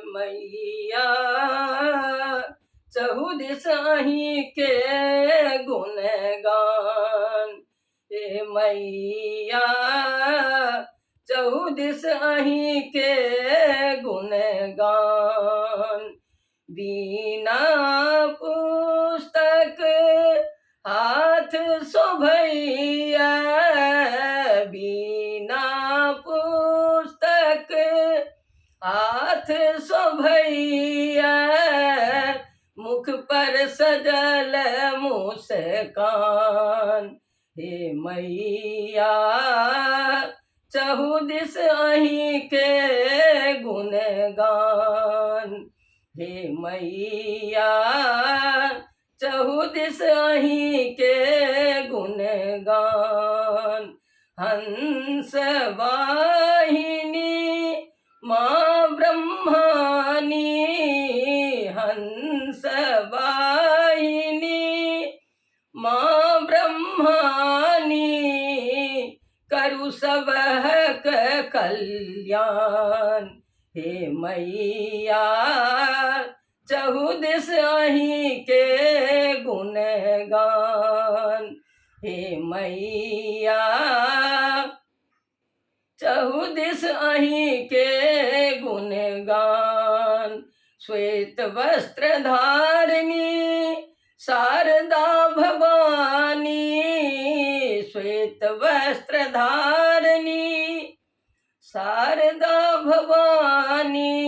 मैया चहुदिस अहीं के गुण गान। हे मैया चहुदिस अहीं के गुण गान। बिना पुस्तक हाथ शोभैया, बिना पुस्तक हाथ शोभैया, मुख पर सजल मुस्कान। हे मैया चहुदिस अहीं के गुण गान। हे मैया चहुदिस अहीं के गुण गान। हंस वाहिनी माँ ब्रह्मानी, हंस वाहिनी माँ ब्रह्मानी, करु सबहक कल्याण। हे मैया चहुदिस अहीं के गुण गान। हे मैया चहुदिस अहीं के गुण गान। श्वेत वस्त्र धारिणी शारदा भवानी, श्वेत वस्त्र धारिणी शारदा भवानी,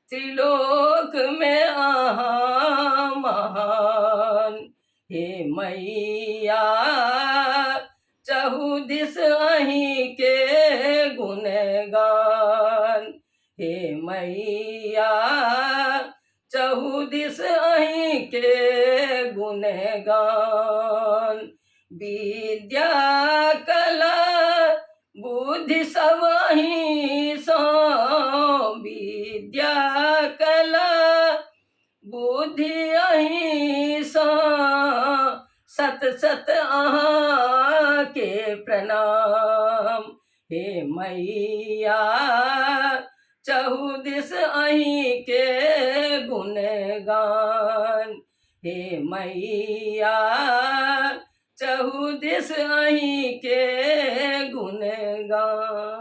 त्रिलोक में आहा महान। हे मैया चहुदिस अहीं के गुण गान। हे मैया चहुदिस अहीं के गुण गान। विद्या कला बुद्धि सब अहीं सो, विद्या कला बुद्धि अहीं सो, सत सत अहाँ के प्रणाम। हे मैया चहुदिस अहीं के गुण गान। हे मैया चहुदिस अहीं के गुण गान।